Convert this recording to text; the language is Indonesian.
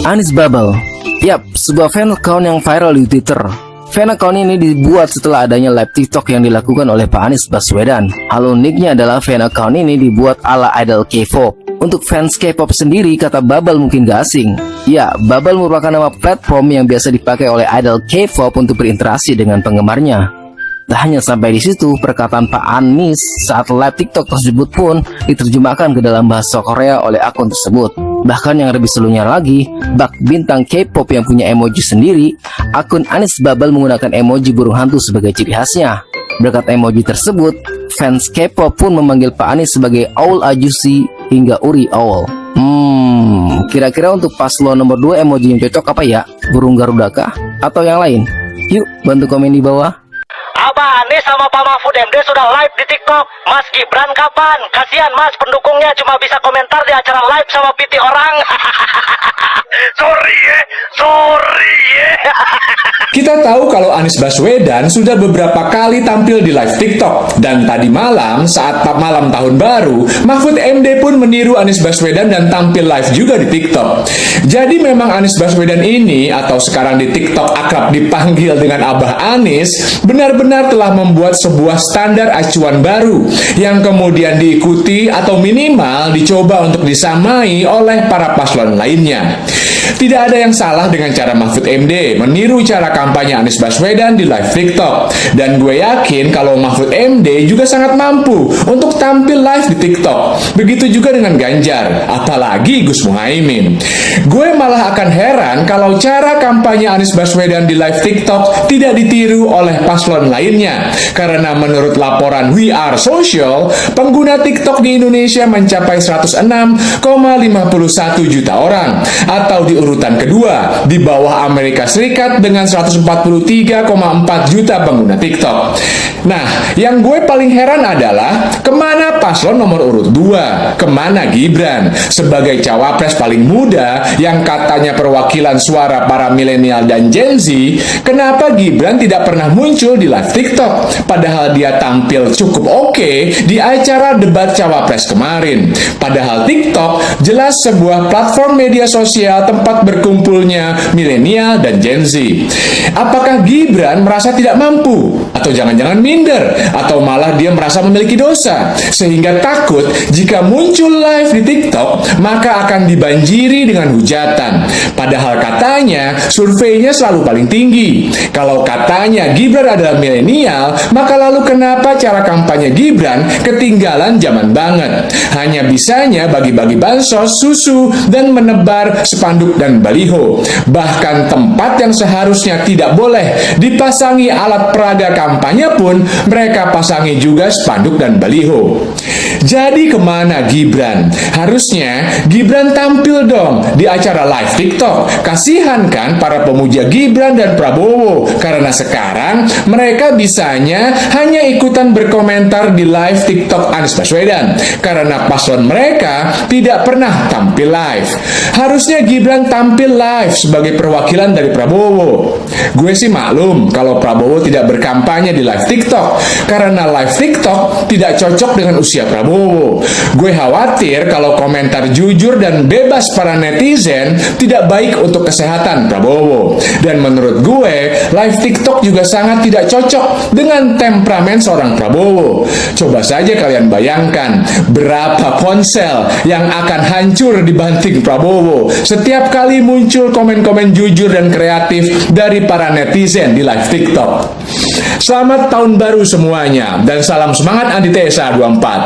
Anies Bubble. Yap, sebuah fan account yang viral di Twitter. Fan account ini dibuat setelah adanya live TikTok yang dilakukan oleh Pak Anies Baswedan. Hal uniknya adalah fan account ini dibuat ala idol K-pop. Untuk fans K-pop sendiri, kata Bubble mungkin gak asing. Ya, Bubble merupakan nama platform yang biasa dipakai oleh idol K-pop untuk berinteraksi dengan penggemarnya. Tak hanya sampai di situ, perkataan Pak Anies saat live TikTok tersebut pun diterjemahkan ke dalam bahasa Korea oleh akun tersebut. Bahkan yang lebih serunya lagi, bak bintang K-pop yang punya emoji sendiri, akun Anies Bubble menggunakan emoji burung hantu sebagai ciri khasnya. Berkat emoji tersebut, fans K-pop pun memanggil Pak Anies sebagai Owl Ajusi hingga Uri Owl. Kira-kira untuk paslon nomor 2 emoji yang cocok apa ya? Burung Garuda kah? Atau yang lain? Yuk, bantu komen di bawah. Abah Anies sama Pak Mahfud MD sudah live di TikTok. Mas Gibran kapan? Kasihan mas, pendukungnya cuma bisa komentar di acara live sama PT orang. Sorry ya. Kita tahu kalau Anies Baswedan sudah beberapa kali tampil di live TikTok. Dan tadi malam, saat malam tahun baru, Mahfud MD pun meniru Anies Baswedan dan tampil live juga di TikTok. Jadi memang Anies Baswedan ini, atau sekarang di TikTok akrab dipanggil dengan Abah Anies, benar-benar telah membuat sebuah standar acuan baru yang kemudian diikuti atau minimal dicoba untuk disamai oleh para paslon lainnya. Tidak ada yang salah dengan cara Mahfud MD meniru cara kampanye Anies Baswedan di live TikTok. Dan gue yakin kalau Mahfud MD juga sangat mampu untuk tampil live di TikTok. Begitu juga dengan Ganjar, apalagi Gus Muhaimin. Gue malah akan heran kalau cara kampanye Anies Baswedan di live TikTok tidak ditiru oleh paslon lainnya. Karena menurut laporan We Are Social, pengguna TikTok di Indonesia mencapai 106,51 juta orang, atau di urutan kedua di bawah Amerika Serikat dengan 143,4 juta pengguna TikTok. Nah, yang gue paling heran adalah kemana paslon nomor urut 2? Kemana Gibran? Sebagai cawapres paling muda yang katanya perwakilan suara para milenial dan Gen Z, kenapa Gibran tidak pernah muncul di live TikTok? Padahal dia tampil cukup oke di acara debat cawapres kemarin. Padahal TikTok jelas sebuah platform media sosial tempat berkumpulnya milenial dan Gen Z. Apakah Gibran merasa tidak mampu? Atau jangan-jangan minder? Atau malah dia merasa memiliki dosa? Sehingga takut jika muncul live di TikTok, maka akan dibanjiri dengan hujatan. Padahal katanya surveinya selalu paling tinggi. Kalau katanya Gibran adalah milenial, maka lalu kenapa cara kampanye Gibran ketinggalan zaman banget? Hanya bisanya bagi-bagi bansos, susu, dan menebar spanduk dan baliho. Bahkan tempat yang seharusnya tidak boleh dipasangi alat peraga kampanye pun mereka pasangi juga spanduk dan baliho. Jadi kemana Gibran? Harusnya Gibran tampil dong di acara live TikTok. Kasihan kan para pemuja Gibran dan Prabowo, karena sekarang mereka bisanya hanya ikutan berkomentar di live TikTok Anies Baswedan karena paslon mereka tidak pernah tampil live. Harusnya Gibran tampil live sebagai perwakilan dari Prabowo. Gue sih maklum kalau Prabowo tidak berkampanye di live TikTok karena live TikTok tidak cocok dengan usia Prabowo. Gue khawatir kalau komentar jujur dan bebas para netizen tidak baik untuk kesehatan Prabowo. Dan menurut gue, live TikTok juga sangat tidak cocok dengan temperamen seorang Prabowo. Coba saja kalian bayangkan berapa ponsel yang akan hancur dibanting Prabowo setiap kali muncul komen-komen jujur dan kreatif dari para netizen di live TikTok. Selamat tahun baru semuanya dan salam semangat Antitesa 24.